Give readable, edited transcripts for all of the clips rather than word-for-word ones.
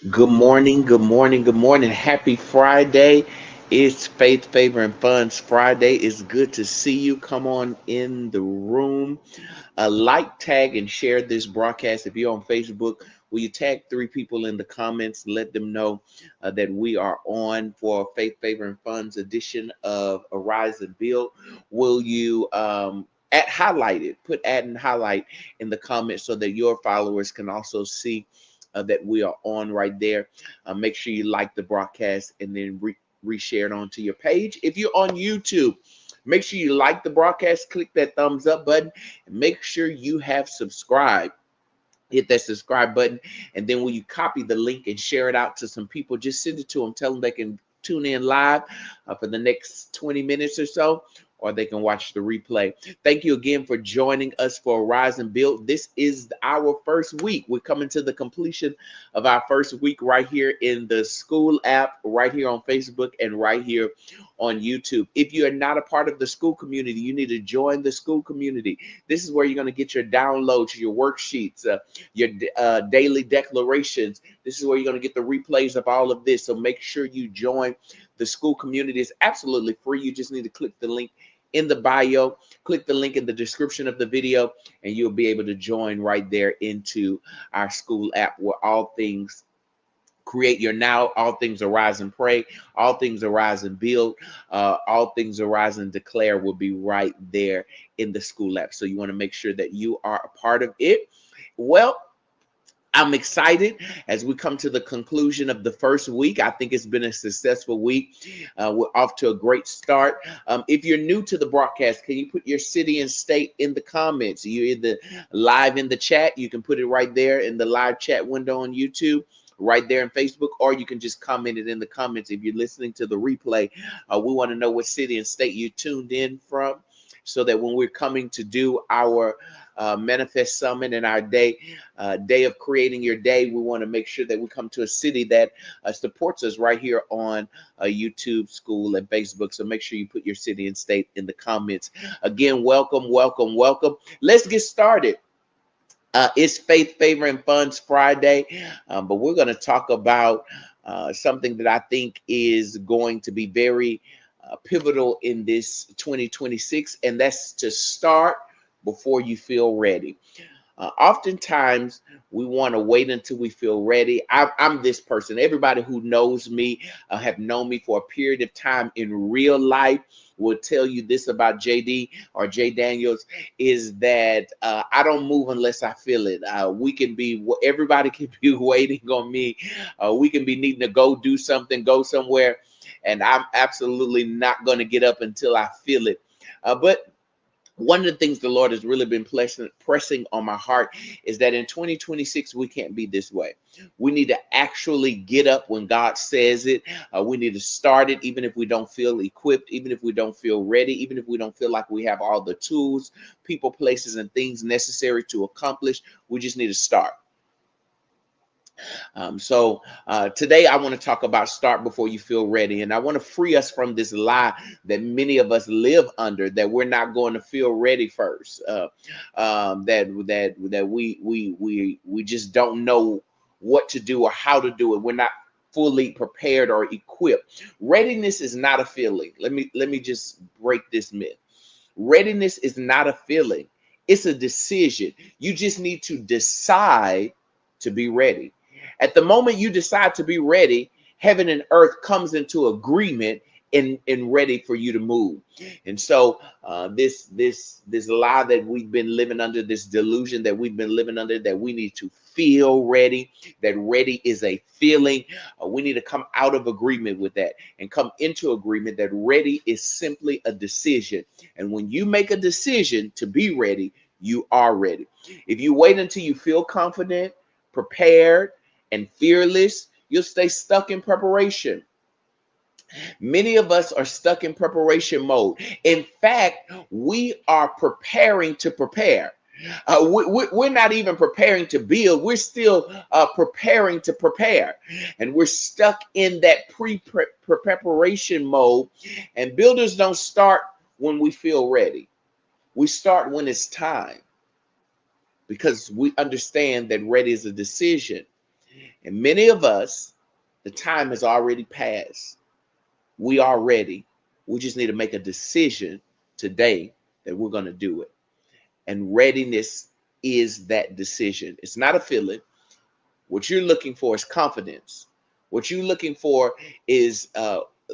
Good morning, good morning, good morning. Happy Friday. It's Faith, Favor, and Funds Friday. It's good to see you. Come on in the room. Like, tag, and share this broadcast. If you're on Facebook, will you tag three people in the comments? Let them know that we are on for Faith, Favor, and Funds edition of Arise and Build. Will you highlight it? Put add and highlight in the comments so that your followers can also see that we are on right there. Make sure you like the broadcast and then reshare it onto your page. If you're on YouTube, make sure you like the broadcast, click that thumbs up button, and make sure you have subscribed. Hit that subscribe button, and then when you copy the link and share it out to some people, just send it to them. Tell them they can tune in live for the next 20 minutes or so, or they can watch the replay. Thank you again for joining us for Rise and Build. This is our first week. We're coming to the completion of our first week right here in the school app, right here on Facebook, and right here on YouTube. If you are not a part of the school community, you need to join the school community. This is where you're going to get your downloads, your worksheets, your daily declarations. This is where you're going to get the replays of all of this. So make sure you join the school community. It's absolutely free. You just need to click the link in the bio, click the link in the description of the video, and you'll be able to join right there into our school app where all things create your now, all things arise and pray, all things arise and build, all things arise and declare will be right there in the school app. So you want to make sure that you are a part of it. Well, I'm excited as we come to the conclusion of the first week. I think it's been a successful week. We're off to a great start. If you're new to the broadcast, can you put your city and state in the comments? You're either live in the chat, you can put it right there in the live chat window on YouTube, right there on Facebook, or you can just comment it in the comments. If you're listening to the replay, we want to know what city and state you tuned in from, so that when we're coming to do our Manifest Summit and our day of creating your day, we want to make sure that we come to a city that supports us right here on YouTube, school, and Facebook. So make sure you put your city and state in the comments. Again, welcome, welcome, welcome. Let's get started. It's Faith, Favor, and Funds Friday, but we're going to talk about something that I think is going to be very pivotal in this 2026, and that's to start before you feel ready. Oftentimes, we want to wait until we feel ready. I'm this person. Everybody who knows me, have known me for a period of time in real life, will tell you this about JD or J Daniels, is that I don't move unless I feel it. We can be, everybody can be waiting on me. We can be needing to go do something, go somewhere, and I'm absolutely not going to get up until I feel it. But one of the things the Lord has really been pressing on my heart is that in 2026, we can't be this way. We need to actually get up when God says it. We need to start it, even if we don't feel equipped, even if we don't feel ready, even if we don't feel like we have all the tools, people, places, and things necessary to accomplish. We just need to start. So today I want to talk about start before you feel ready, and I want to free us from this lie that many of us live under, that we're not going to feel ready first, that we just don't know what to do or how to do it. We're not fully prepared or equipped. Readiness is not a feeling. Let me just break this myth. Readiness is not a feeling. It's a decision. You just need to decide to be ready. At the moment you decide to be ready, heaven and earth comes into agreement and ready for you to move. And so this lie that we've been living under, this delusion that we've been living under, that we need to feel ready, that ready is a feeling. We need to come out of agreement with that and come into agreement that ready is simply a decision. And when you make a decision to be ready, you are ready. If you wait until you feel confident, prepared, and fearless, you'll stay stuck in preparation. Many of us are stuck in preparation mode. In fact, we are preparing to prepare. We're not even preparing to build. We're still preparing to prepare. And we're stuck in that preparation mode. And builders don't start when we feel ready. We start when it's time, because we understand that ready is a decision. And many of us, the time has already passed. We are ready. We just need to make a decision today that we're going to do it. And readiness is that decision. It's not a feeling. What you're looking for is confidence. What you're looking for is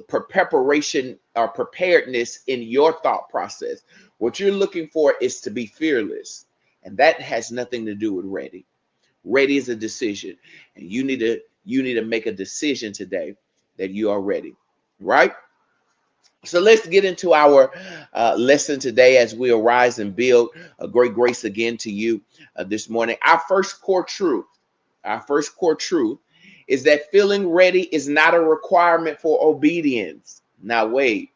preparation or preparedness in your thought process. What you're looking for is to be fearless. And that has nothing to do with ready. Ready is a decision. And you need to make a decision today that you are ready. Right? So let's get into our lesson today as we arise and build a great grace again to you this morning. Our first core truth is that feeling ready is not a requirement for obedience. Now, wait,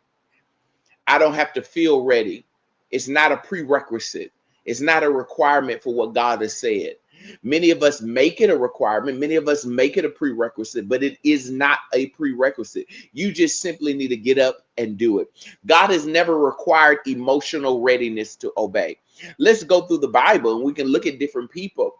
I don't have to feel ready. It's not a prerequisite. It's not a requirement for what God has said. Many of us make it a requirement. Many of us make it a prerequisite, but it is not a prerequisite. You just simply need to get up and do it. God has never required emotional readiness to obey. Let's go through the Bible and we can look at different people.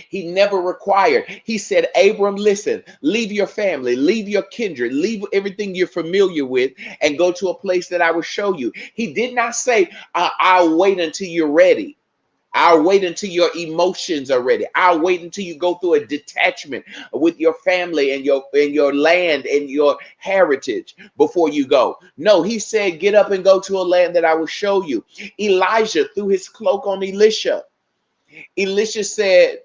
He never required. He said, Abram, listen, leave your family, leave your kindred, leave everything you're familiar with and go to a place that I will show you. He did not say, I'll wait until you're ready. I'll wait until your emotions are ready. I'll wait until you go through a detachment with your family and your land and your heritage before you go. No, he said, get up and go to a land that I will show you. Elijah threw his cloak on Elisha. Elijah said,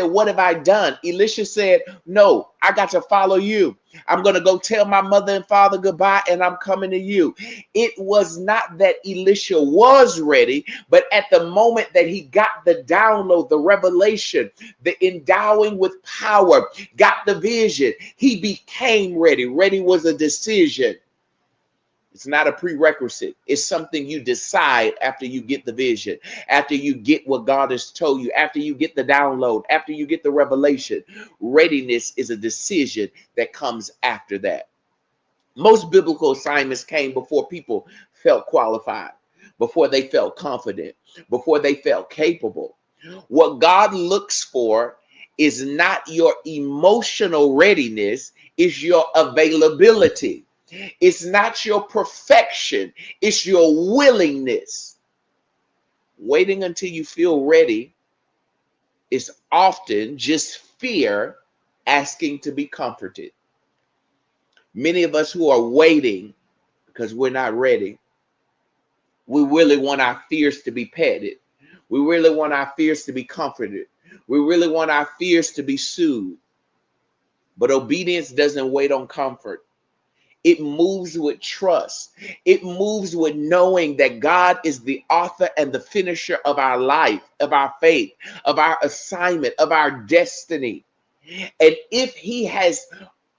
what have I done? Elisha said, no, I got to follow you. I'm going to go tell my mother and father goodbye, and I'm coming to you. It was not that Elisha was ready, but at the moment that he got the download, the revelation, the endowing with power, got the vision, he became ready. Ready was a decision. It's not a prerequisite. It's something you decide after you get the vision, after you get what God has told you, after you get the download, after you get the revelation. Readiness is a decision that comes after that. Most biblical assignments came before people felt qualified, before they felt confident, before they felt capable. What God looks for is not your emotional readiness, it's your availability. It's not your perfection, it's your willingness. Waiting until you feel ready is often just fear asking to be comforted. Many of us who are waiting because we're not ready, we really want our fears to be petted. We really want our fears to be comforted. We really want our fears to be soothed. But obedience doesn't wait on comfort. It moves with trust. It moves with knowing that God is the author and the finisher of our life, of our faith, of our assignment, of our destiny. And if he has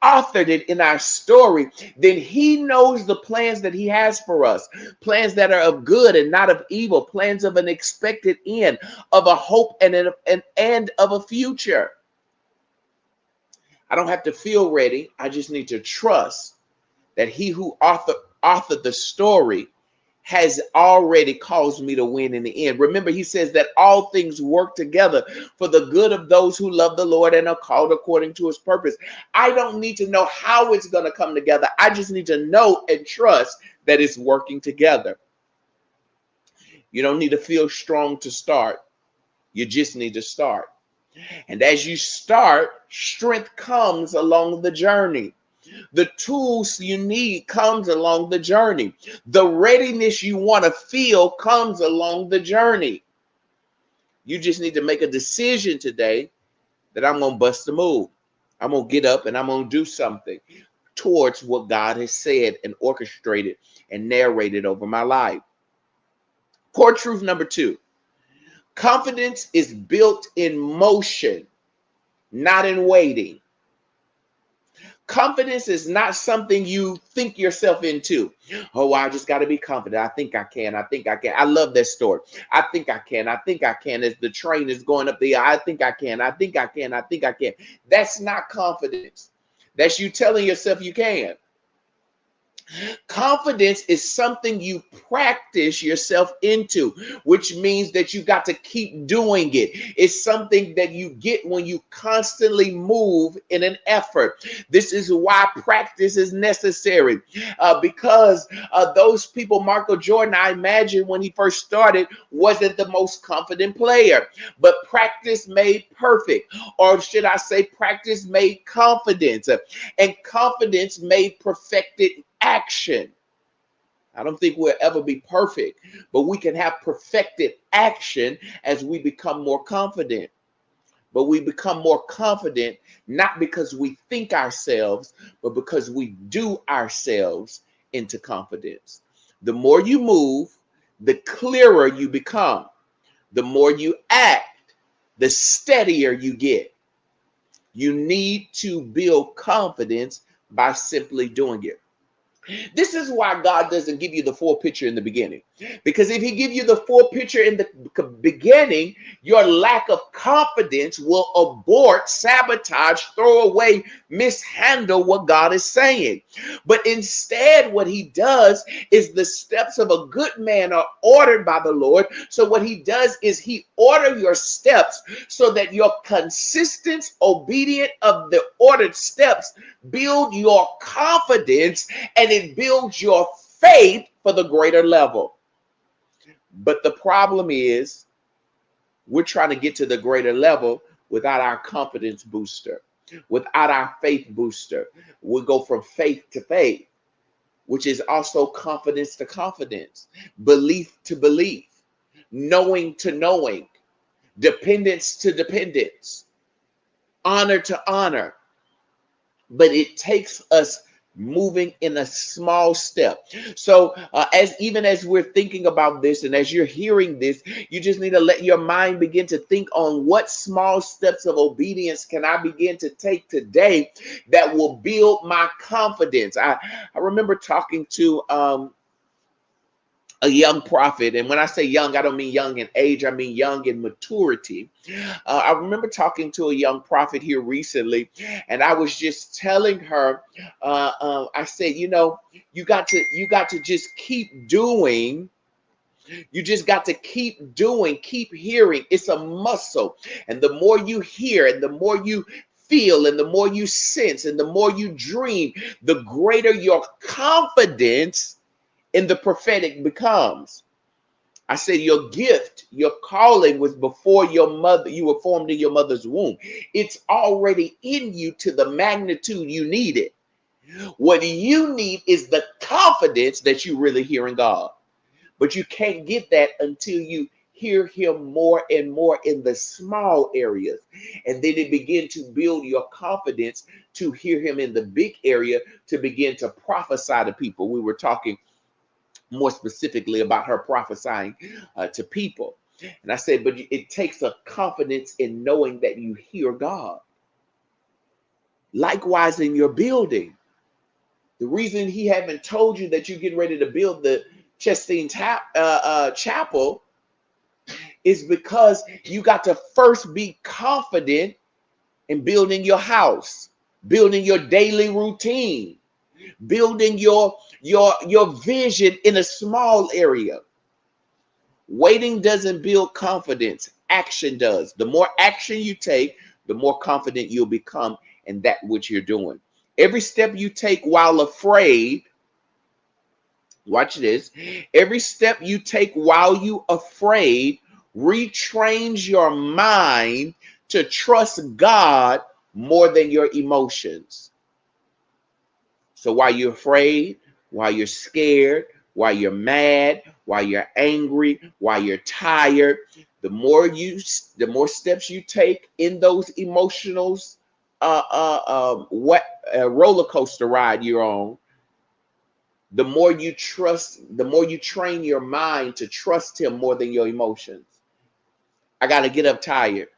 authored it in our story, then he knows the plans that he has for us, plans that are of good and not of evil, plans of an expected end, of a hope and of a future. I don't have to feel ready. I just need to trust that he who authored the story has already caused me to win in the end. Remember, he says that all things work together for the good of those who love the Lord and are called according to his purpose. I don't need to know how it's going to come together. I just need to know and trust that it's working together. You don't need to feel strong to start. You just need to start. And as you start, strength comes along the journey. The tools you need comes along the journey. The readiness you want to feel comes along the journey. You just need to make a decision today that I'm going to bust a move. I'm going to get up and I'm going to do something towards what God has said and orchestrated and narrated over my life. Core truth number 2. Confidence is built in motion, not in waiting. Confidence is not something you think yourself into. Oh, I just got to be confident. I think I can. I think I can. I love that story. I think I can. I think I can. As the train is going up the aisle, I think I can. I think I can. I think I can. That's not confidence. That's you telling yourself you can. Confidence is something you practice yourself into, which means that you got to keep doing it. It's something that you get when you constantly move in an effort. This is why practice is necessary, because those people, Michael Jordan, I imagine when he first started, wasn't the most confident player, but practice made perfect, or should I say, practice made confidence, and confidence made perfected action. I don't think we'll ever be perfect, but we can have perfected action as we become more confident. But we become more confident not because we think ourselves, but because we do ourselves into confidence. The more you move, the clearer you become. The more you act, the steadier you get. You need to build confidence by simply doing it. This is why God doesn't give you the full picture in the beginning. Because if he give you the full picture in the beginning, your lack of confidence will abort, sabotage, throw away, mishandle what God is saying. But instead, what he does is the steps of a good man are ordered by the Lord. So what he does is he order your steps so that your consistent obedience of the ordered steps build your confidence, and it builds your faith for the greater level. But the problem is we're trying to get to the greater level without our confidence booster, without our faith booster. We go from faith to faith, which is also confidence to confidence, belief to belief, knowing to knowing, dependence to dependence, honor to honor. But it takes us moving in a small step. So as we're thinking about this, and as you're hearing this, you just need to let your mind begin to think on what small steps of obedience can I begin to take today that will build my confidence. I remember talking to a young prophet, and when I say young, I don't mean young in age, I mean young in maturity. I remember talking to a young prophet here recently, and I was just telling her, I said, you got to just keep doing. You just got to keep doing, keep hearing. It's a muscle, and the more you hear, and the more you feel, and the more you sense, and the more you dream, the greater your confidence in the prophetic becomes. I said your gift, your calling was before your mother, you were formed in your mother's womb. It's already in you to the magnitude you need it. What you need is the confidence that you really hearing God. But you can't get that until you hear him more and more in the small areas. And then it begin to build your confidence to hear him in the big area, to begin to prophesy to people. We were talking more specifically about her prophesying to people. And I said, but it takes a confidence in knowing that you hear God. Likewise, in your building, the reason he haven't told you that you're getting ready to build the Chestine Chapel is because you got to first be confident in building your house, building your daily routine, building your vision in a small area. Waiting doesn't build confidence. Action does. The more action you take, the more confident you'll become in that which you're doing. Every step you take while afraid, watch this. Every step you take while you afraid retrains your mind to trust God more than your emotions. So while you're afraid, while you're scared, while you're mad, while you're angry, while you're tired, the more steps you take in those emotionals, roller coaster ride you're on, the more you trust, the more you train your mind to trust him more than your emotions. I got to get up tired.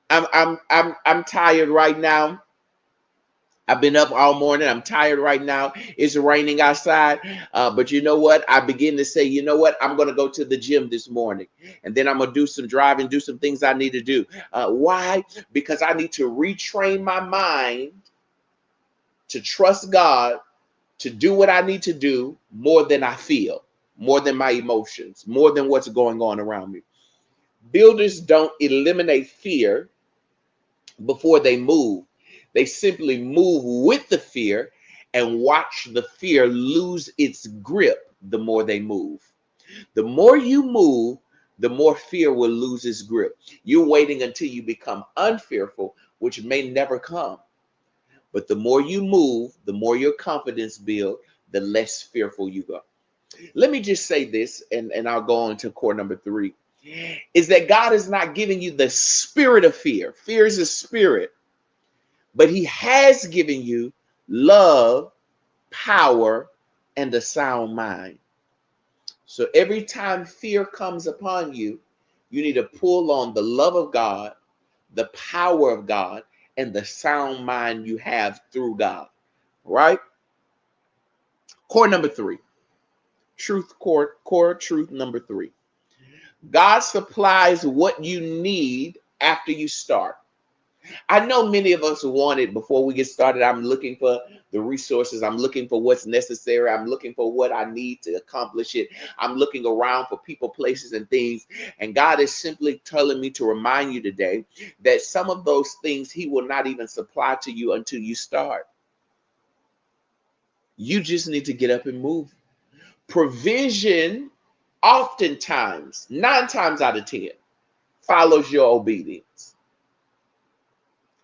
I'm tired right now. I've been up all morning. I'm tired right now. It's raining outside. But you know what? I begin to say, you know what? I'm going to go to the gym this morning. And then I'm going to do some driving, do some things I need to do. Why? Because I need to retrain my mind to trust God to do what I need to do more than I feel, more than my emotions, more than what's going on around me. Builders don't eliminate fear before they move. They simply move with the fear and watch the fear lose its grip the more they move. The more you move, the more fear will lose its grip. You're waiting until you become unfearful, which may never come. But the more you move, the more your confidence builds, the less fearful you go. Let me just say this, and I'll go on to core number 3, is that God is not giving you the spirit of fear. Fear is a spirit, but he has given you love, power, and a sound mind. So every time fear comes upon you, you need to pull on the love of God, the power of God, and the sound mind you have through God. Right? Core number 3. Core truth number 3. God supplies what you need after you start. I know many of us want it before we get started. I'm looking for the resources. I'm looking for what's necessary. I'm looking for what I need to accomplish it. I'm looking around for people, places, and things. And God is simply telling me to remind you today that some of those things he will not even supply to you until you start. You just need to get up and move. Provision, oftentimes, 9 times out of 10, follows your obedience.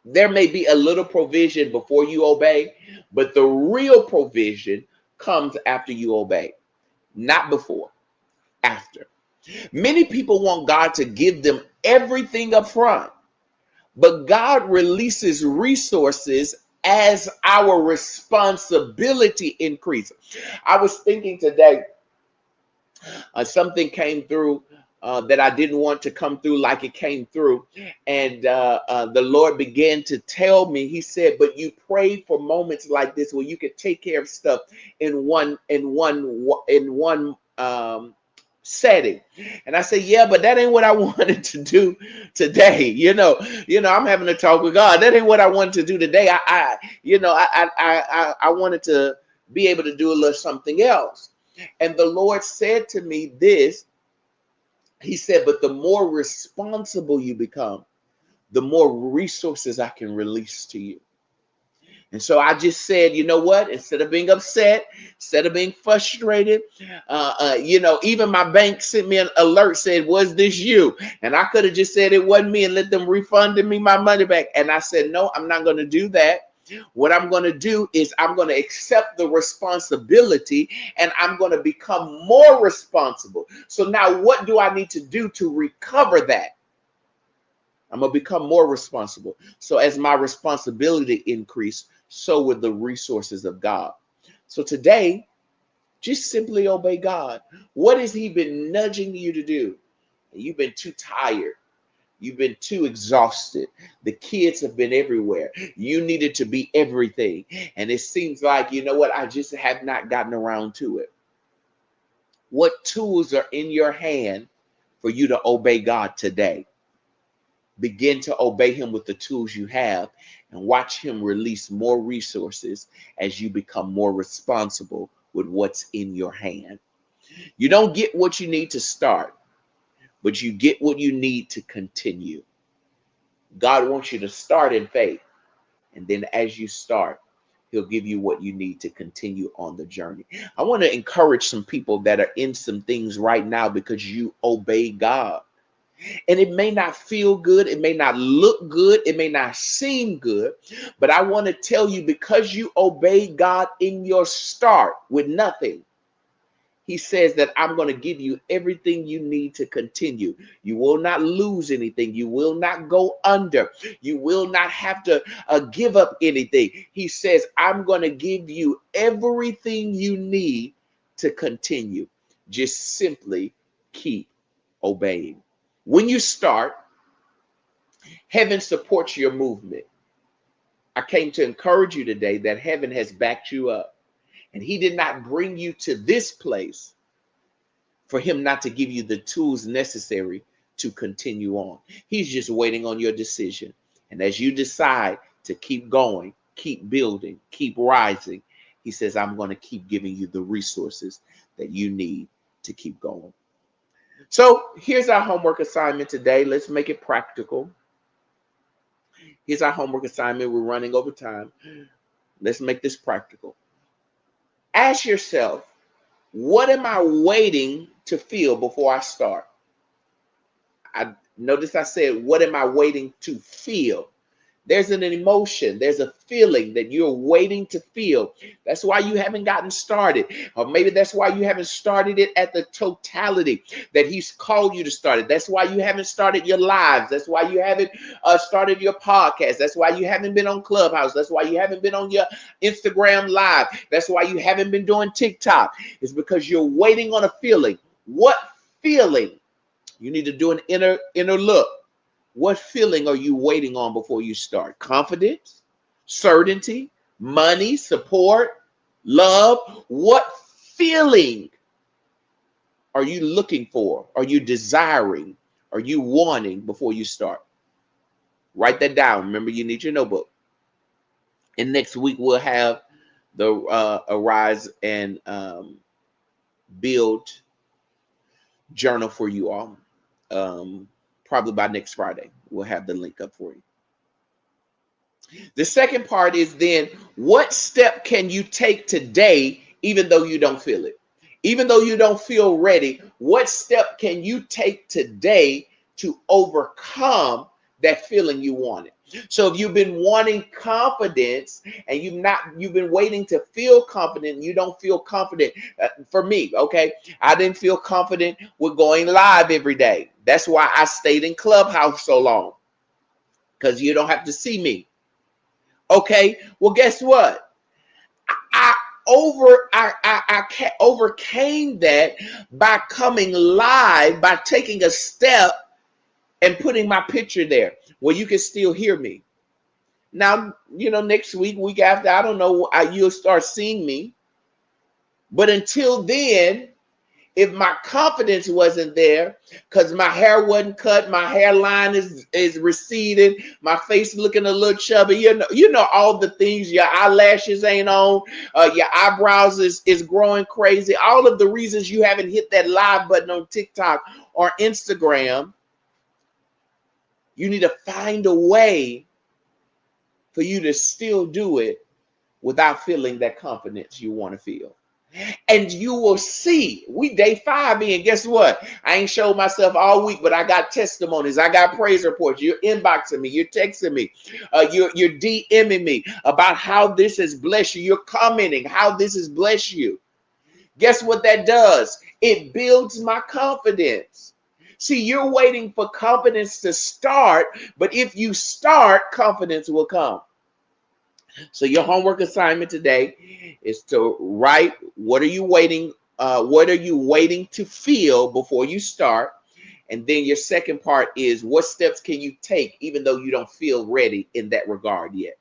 There may be a little provision before you obey, but the real provision comes after you obey, not before, after. Many people want God to give them everything up front, but God releases resources as our responsibility increases. I was thinking today, something came through that I didn't want to come through like it came through. And the Lord began to tell me, he said, but you prayed for moments like this where you could take care of stuff in one setting. And I said, yeah, but that ain't what I wanted to do today. I'm having a talk with God. That ain't what I wanted to do today. I wanted to be able to do a little something else. And the Lord said to me this, he said, but the more responsible you become, the more resources I can release to you. And so I just said, you know what? Instead of being upset, instead of being frustrated, even my bank sent me an alert, said, was this you? And I could have just said it wasn't me and let them refund me my money back. And I said, no, I'm not going to do that. What I'm going to do is I'm going to accept the responsibility and I'm going to become more responsible. So now what do I need to do to recover that? I'm going to become more responsible. So as my responsibility increase, so will the resources of God. So today, just simply obey God. What has he been nudging you to do? You've been too tired. You've been too exhausted. The kids have been everywhere. You needed to be everything. And it seems like, you know what? I just have not gotten around to it. What tools are in your hand for you to obey God today? Begin to obey him with the tools you have and watch him release more resources as you become more responsible with what's in your hand. You don't get what you need to start, but you get what you need to continue. God wants you to start in faith. And then as you start, he'll give you what you need to continue on the journey. I want to encourage some people that are in some things right now because you obey God. And it may not feel good. It may not look good. It may not seem good. But I want to tell you, because you obey God in your start with nothing, he says that I'm going to give you everything you need to continue. You will not lose anything. You will not go under. You will not have to give up anything. He says, I'm going to give you everything you need to continue. Just simply keep obeying. When you start, heaven supports your movement. I came to encourage you today that heaven has backed you up. And he did not bring you to this place for him not to give you the tools necessary to continue on. He's just waiting on your decision. And as you decide to keep going, keep building, keep rising, He says, I'm going to keep giving you the resources that you need to keep going. So here's our homework assignment today. Let's make it practical. Here's our homework assignment. We're running over time. Let's make this practical. Ask yourself, what am I waiting to feel before I start? I notice I said, what am I waiting to feel? There's an emotion, there's a feeling that you're waiting to feel. That's why you haven't gotten started. Or maybe that's why you haven't started it at the totality that he's called you to start it. That's why you haven't started your lives. That's why you haven't started your podcast. That's why you haven't been on Clubhouse. That's why you haven't been on your Instagram Live. That's why you haven't been doing TikTok. It's because you're waiting on a feeling. What feeling? You need to do an inner look. What feeling are you waiting on before you start? Confidence, certainty, money, support, love. What feeling are you looking for? Are you desiring? Are you wanting before you start? Write that down. Remember, you need your notebook. And next week we'll have the Arise and Build journal for you all. Probably by next Friday, we'll have the link up for you. The second part is then, what step can you take today, even though you don't feel it? Even though you don't feel ready, what step can you take today to overcome that feeling you wanted? So if you've been wanting confidence and you've been waiting to feel confident, you don't feel confident. For me, okay, I didn't feel confident with going live every day. That's why I stayed in Clubhouse so long, because you don't have to see me. Okay, well, guess what? I overcame that by coming live, by taking a step and putting my picture there where you can still hear me. Now, next week after, I don't know, you'll start seeing me. But until then, if my confidence wasn't there, because my hair wasn't cut, my hairline is receding, my face looking a little chubby, you know all the things, your eyelashes ain't on, your eyebrows is growing crazy, all of the reasons you haven't hit that live button on TikTok or Instagram. You need to find a way for you to still do it without feeling that confidence you want to feel. And you will see, we day 5 in, guess what? I ain't showed myself all week, but I got testimonies. I got praise reports. You're inboxing me. You're texting me. You're DMing me about how this has blessed you. You're commenting how this has blessed you. Guess what that does? It builds my confidence. See, you're waiting for confidence to start, but if you start, confidence will come. So your homework assignment today is to write, what are you waiting to feel before you start? And then your second part is, what steps can you take even though you don't feel ready in that regard yet?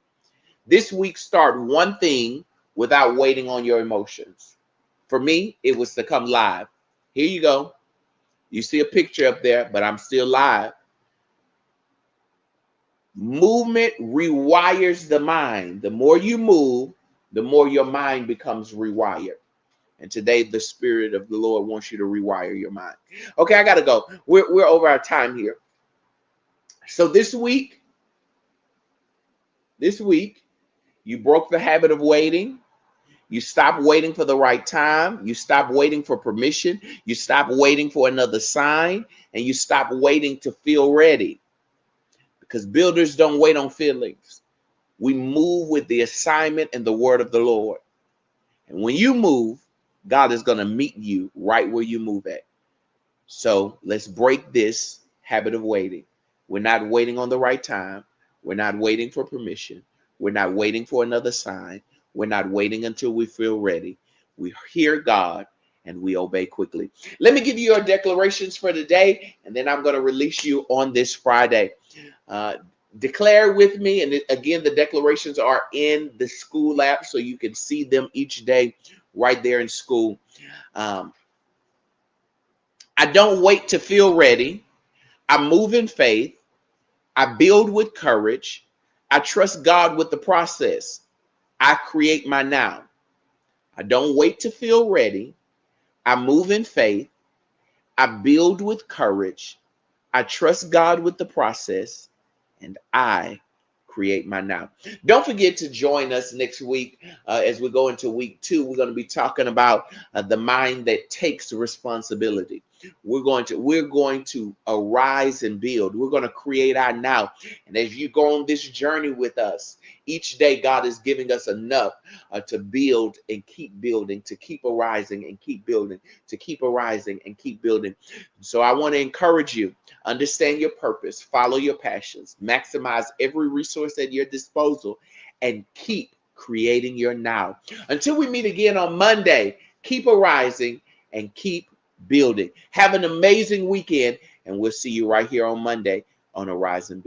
This week, start one thing without waiting on your emotions. For me, it was to come live. Here you go. You see a picture up there, but I'm still live. Movement rewires the mind. The more you move, the more your mind becomes rewired. And today, the Spirit of the Lord wants you to rewire your mind. Okay, I got to go. We're over our time here. So this week, you broke the habit of waiting. You stop waiting for the right time. You stop waiting for permission. You stop waiting for another sign. And you stop waiting to feel ready. Because builders don't wait on feelings. We move with the assignment and the word of the Lord. And when you move, God is going to meet you right where you move at. So let's break this habit of waiting. We're not waiting on the right time. We're not waiting for permission. We're not waiting for another sign. We're not waiting until we feel ready. We hear God and we obey quickly. Let me give you your declarations for today, and then I'm going to release you on this Friday. Declare with me, and again, the declarations are in the school app, so you can see them each day right there in school. I don't wait to feel ready. I move in faith. I build with courage. I trust God with the process. I create my now. I don't wait to feel ready. I move in faith. I build with courage. I trust God with the process, and I create my now. Don't forget to join us next week as we go into week 2. We're going to be talking about the mind that takes responsibility. We're going to arise and build. We're going to create our now. And as you go on this journey with us, each day God is giving us enough to build and keep building, to keep arising and keep building, to keep arising and keep building. So I want to encourage you. Understand your purpose, follow your passions, maximize every resource at your disposal, and keep creating your now. Until we meet again on Monday, keep arising and keep building. Have an amazing weekend, and we'll see you right here on Monday on Arise and Build.